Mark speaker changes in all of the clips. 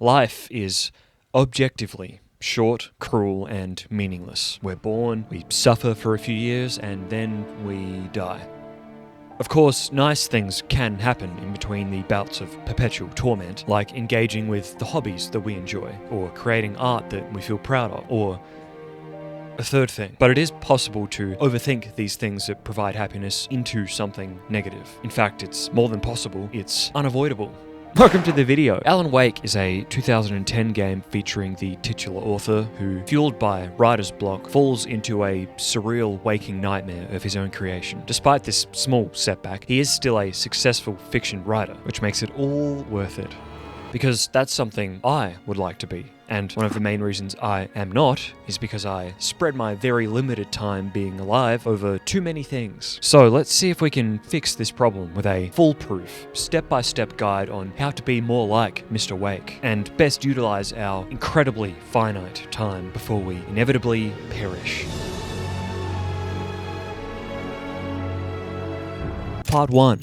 Speaker 1: Life is objectively short, cruel, and meaningless. We're born, we suffer for a few years, and then we die. Of course, nice things can happen in between the bouts of perpetual torment, like engaging with the hobbies that we enjoy, or creating art that we feel proud of, or a third thing. But it is possible to overthink these things that provide happiness into something negative. In fact, it's more than possible, it's unavoidable. Welcome to the video. Alan Wake is a 2010 game featuring the titular author who, fueled by writer's block, falls into a surreal waking nightmare of his own creation. Despite this small setback, he is still a successful fiction writer, which makes it all worth it. Because that's something I would like to be. And one of the main reasons I am not is because I spread my very limited time being alive over too many things. So let's see if we can fix this problem with a foolproof, step-by-step guide on how to be more like Mr. Wake and best utilize our incredibly finite time before we inevitably perish. Part 1.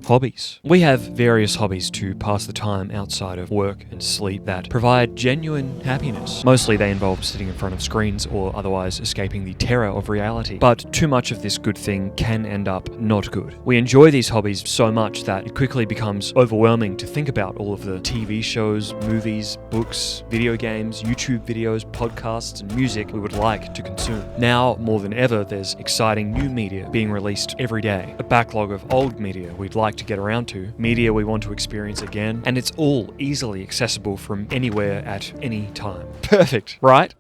Speaker 1: Hobbies. We have various hobbies to pass the time outside of work and sleep that provide genuine happiness. Mostly they involve sitting in front of screens or otherwise escaping the terror of reality. But too much of this good thing can end up not good. We enjoy these hobbies so much that it quickly becomes overwhelming to think about all of the TV shows, movies, books, video games, YouTube videos, podcasts, and music we would like to consume. Now, more than ever, there's exciting new media being released every day. A backlog of old media we'd like to get around to, media we want to experience again, and it's all easily accessible from anywhere at any time. Perfect, right?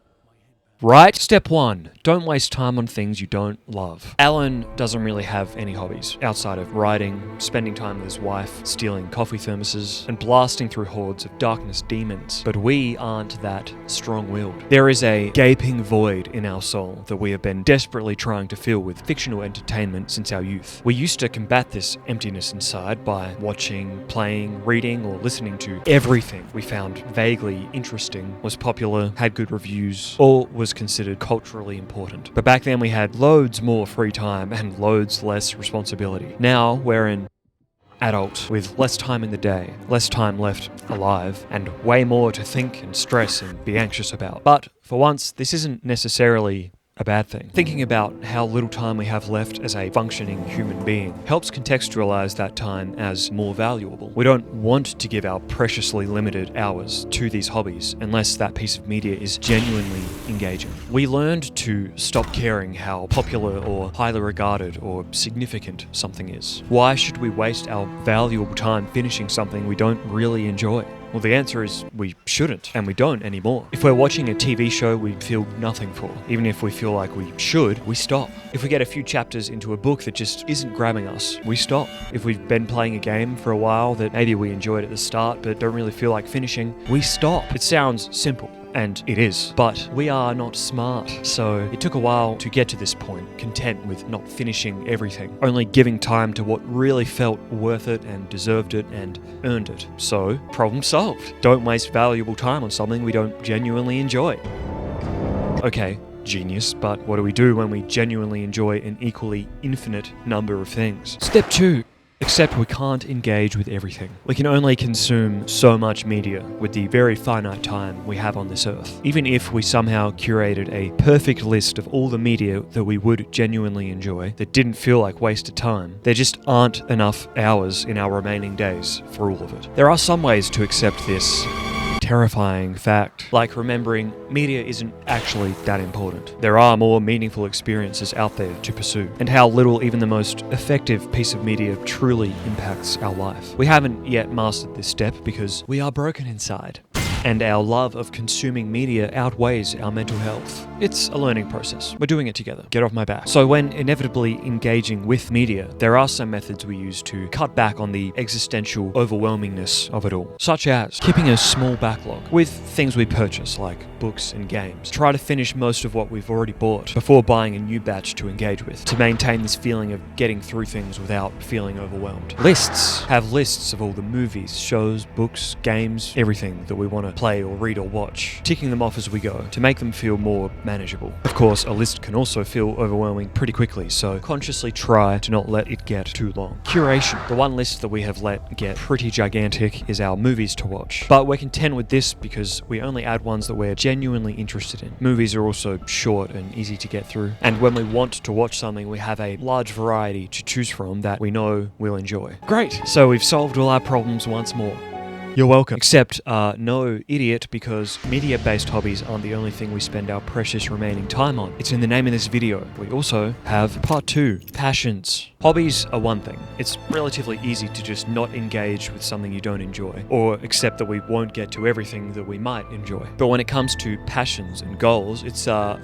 Speaker 1: Right? Step 1. Don't waste time on things you don't love. Alan doesn't really have any hobbies outside of writing, spending time with his wife, stealing coffee thermoses, and blasting through hordes of darkness demons. But we aren't that strong-willed. There is a gaping void in our soul that we have been desperately trying to fill with fictional entertainment since our youth. We used to combat this emptiness inside by watching, playing, reading, or listening to everything we found vaguely interesting, was popular, had good reviews, or was considered culturally important. But back then we had loads more free time and loads less responsibility. Now we're an adult with less time in the day, less time left alive, and way more to think and stress and be anxious about. But for once, this isn't necessarily a bad thing. Thinking about how little time we have left as a functioning human being helps contextualize that time as more valuable. We don't want to give our preciously limited hours to these hobbies unless that piece of media is genuinely engaging. We learned to stop caring how popular or highly regarded or significant something is. Why should we waste our valuable time finishing something we don't really enjoy? Well, the answer is we shouldn't, and we don't anymore. If we're watching a TV show we feel nothing for, even if we feel like we should, we stop. If we get a few chapters into a book that just isn't grabbing us, we stop. If we've been playing a game for a while that maybe we enjoyed at the start but don't really feel like finishing, we stop. It sounds simple. And it is. But we are not smart. So it took a while to get to this point, content with not finishing everything, only giving time to what really felt worth it and deserved it and earned it. So, problem solved. Don't waste valuable time on something we don't genuinely enjoy. Okay, genius, but what do we do when we genuinely enjoy an equally infinite number of things? Step 2. Except we can't engage with everything. We can only consume so much media with the very finite time we have on this earth. Even if we somehow curated a perfect list of all the media that we would genuinely enjoy that didn't feel like wasted time, there just aren't enough hours in our remaining days for all of it. There are some ways to accept this terrifying fact, like remembering media isn't actually that important. There are more meaningful experiences out there to pursue, and how little even the most effective piece of media truly impacts our life. We haven't yet mastered this step because we are broken inside, and our love of consuming media outweighs our mental health. It's a learning process. We're doing it together. Get off my back. So when inevitably engaging with media, there are some methods we use to cut back on the existential overwhelmingness of it all, such as keeping a small backlog with things we purchase like books and games. Try to finish most of what we've already bought before buying a new batch to engage with, to maintain this feeling of getting through things without feeling overwhelmed. Lists. Have lists of all the movies, shows, books, games, everything that we want to play or read or watch, ticking them off as we go to make them feel more manageable. Of course, a list can also feel overwhelming pretty quickly, so consciously try to not let it get too long. Curation. The one list that we have let get pretty gigantic is our movies to watch. But we're content with this because we only add ones that we're genuinely interested in. Movies are also short and easy to get through, and when we want to watch something, we have a large variety to choose from that we know we'll enjoy. Great! So we've solved all our problems once more. You're welcome. Except, no idiot, because media-based hobbies aren't the only thing we spend our precious remaining time on. It's in the name of this video. We also have part 2, passions. Hobbies are one thing. It's relatively easy to just not engage with something you don't enjoy, or accept that we won't get to everything that we might enjoy. But when it comes to passions and goals, it's, a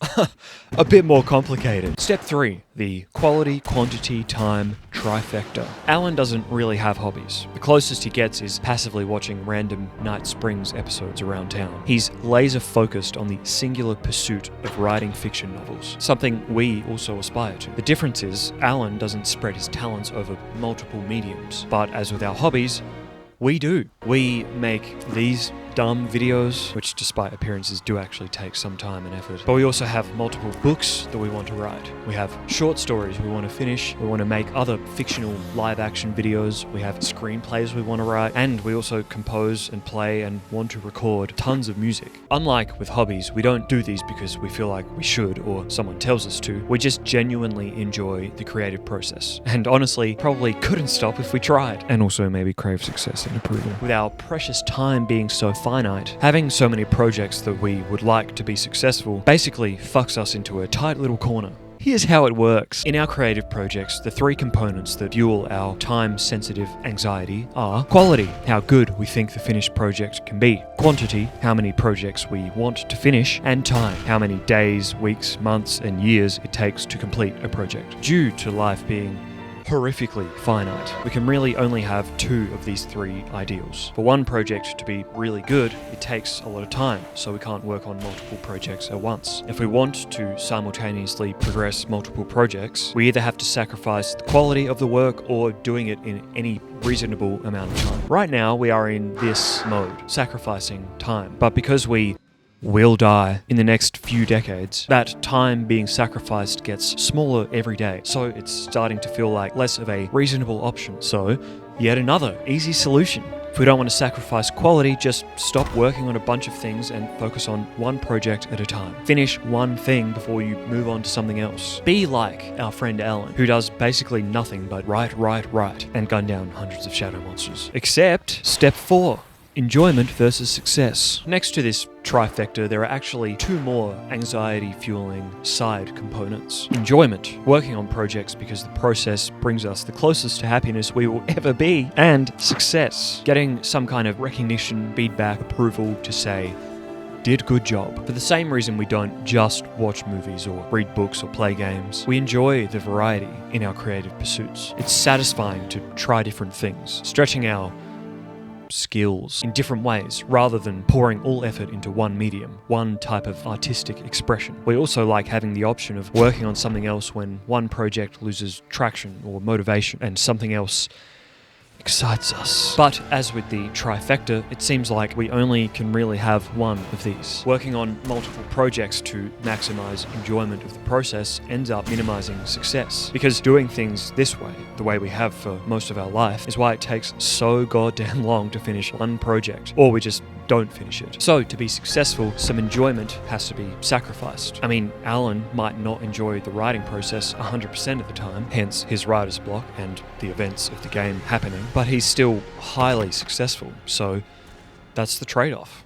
Speaker 1: bit more complicated. Step 3, the quality, quantity, time trifecta. Alan doesn't really have hobbies. The closest he gets is passively watching random Night Springs episodes around town. He's laser focused on the singular pursuit of writing fiction novels, something we also aspire to. The difference is, Alan doesn't spread his talents over multiple mediums, but as with our hobbies, we do. We make these dumb videos, which despite appearances do actually take some time and effort. But we also have multiple books that we want to write. We have short stories we want to finish. We want to make other fictional live action videos. We have screenplays we want to write. And we also compose and play and want to record tons of music. Unlike with hobbies, we don't do these because we feel like we should or someone tells us to. We just genuinely enjoy the creative process. And honestly, probably couldn't stop if we tried. And also maybe crave success and approval. With our precious time being so finite, having so many projects that we would like to be successful basically fucks us into a tight little corner. Here's how it works. In our creative projects, the 3 components that fuel our time-sensitive anxiety are quality, how good we think the finished project can be; quantity, how many projects we want to finish; and time, how many days, weeks, months, and years it takes to complete a project. Due to life being horrifically finite, we can really only have 2 of these 3 ideals. For one project to be really good, it takes a lot of time, so we can't work on multiple projects at once. If we want to simultaneously progress multiple projects, we either have to sacrifice the quality of the work or doing it in any reasonable amount of time. Right now, we are in this mode, sacrificing time. But because we will die in the next few decades, that time being sacrificed gets smaller every day, so it's starting to feel like less of a reasonable option. So, yet another easy solution. If we don't want to sacrifice quality, just stop working on a bunch of things and focus on one project at a time. Finish one thing before you move on to something else. Be like our friend Alan, who does basically nothing but write, and gun down hundreds of shadow monsters. Except, step 4. Enjoyment versus success. Next to this trifecta, there are actually 2 more anxiety-fueling side components. Enjoyment, working on projects because the process brings us the closest to happiness we will ever be. And success, getting some kind of recognition, feedback, approval to say, did good job. For the same reason we don't just watch movies or read books or play games, we enjoy the variety in our creative pursuits. It's satisfying to try different things, stretching our skills in different ways rather than pouring all effort into one medium, one type of artistic expression. We also like having the option of working on something else when one project loses traction or motivation and something else excites us. But as with the trifecta, it seems like we only can really have one of these. Working on multiple projects to maximize enjoyment of the process ends up minimizing success, because doing things this way, the way we have for most of our life, is why it takes so goddamn long to finish one project, or we just don't finish it. So to be successful, some enjoyment has to be sacrificed. I mean, Alan might not enjoy the writing process 100% of the time, hence his writer's block and the events of the game happening, but he's still highly successful, so that's the trade-off.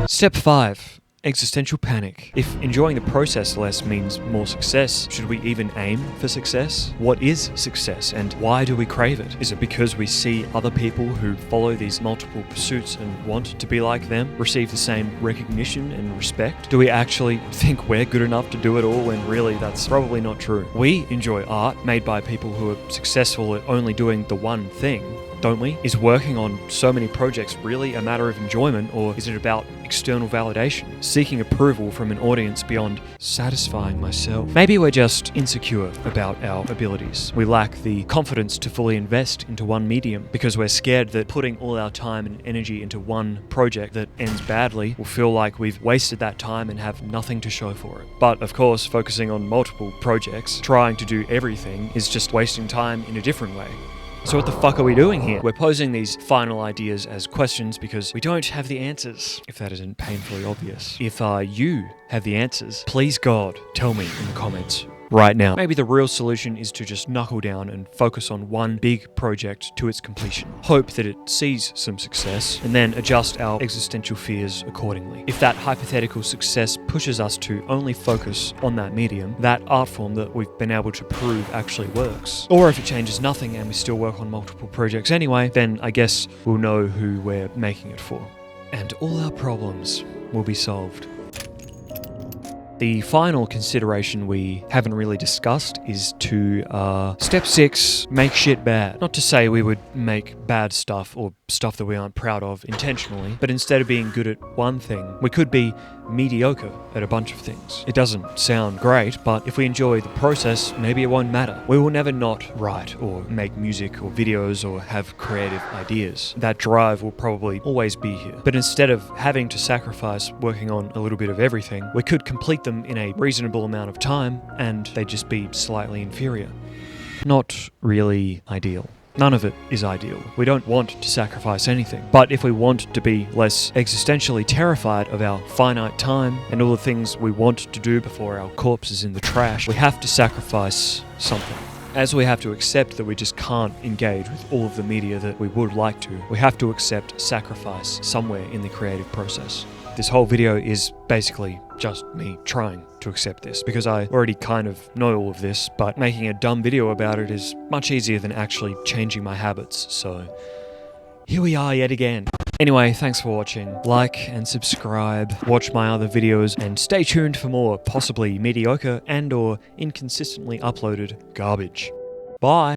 Speaker 1: Step 5. Existential panic. If enjoying the process less means more success, should we even aim for success? What is success and why do we crave it? Is it because we see other people who follow these multiple pursuits and want to be like them receive the same recognition and respect? Do we actually think we're good enough to do it all when really that's probably not true? We enjoy art made by people who are successful at only doing the one thing, don't we? Is working on so many projects really a matter of enjoyment, or is it about external validation, seeking approval from an audience beyond satisfying myself? Maybe we're just insecure about our abilities. We lack the confidence to fully invest into one medium because we're scared that putting all our time and energy into one project that ends badly will feel like we've wasted that time and have nothing to show for it. But of course, focusing on multiple projects, trying to do everything, is just wasting time in a different way. So what the fuck are we doing here? We're posing these final ideas as questions because we don't have the answers, if that isn't painfully obvious. If you have the answers, please God, tell me in the comments right now. Maybe the real solution is to just knuckle down and focus on one big project to its completion. Hope that it sees some success, and then adjust our existential fears accordingly. If that hypothetical success pushes us to only focus on that medium, that art form that we've been able to prove actually works, or if it changes nothing and we still work on multiple projects anyway, then I guess we'll know who we're making it for. And all our problems will be solved. The final consideration we haven't really discussed is to step 6, make shit bad. Not to say we would make bad stuff or stuff that we aren't proud of intentionally, but instead of being good at one thing, we could be mediocre at a bunch of things. It doesn't sound great, but if we enjoy the process, maybe it won't matter. We will never not write or make music or videos or have creative ideas. That drive will probably always be here. But instead of having to sacrifice working on a little bit of everything, we could complete them in a reasonable amount of time and they'd just be slightly inferior. Not really ideal. None of it is ideal. We don't want to sacrifice anything. But if we want to be less existentially terrified of our finite time and all the things we want to do before our corpse is in the trash, we have to sacrifice something. As we have to accept that we just can't engage with all of the media that we would like to, we have to accept sacrifice somewhere in the creative process. This whole video is basically just me trying to accept this, because I already kind of know all of this, but making a dumb video about it is much easier than actually changing my habits, so here we are yet again. Anyway, thanks for watching. Like and subscribe, watch my other videos, and stay tuned for more possibly mediocre and or inconsistently uploaded garbage. Bye!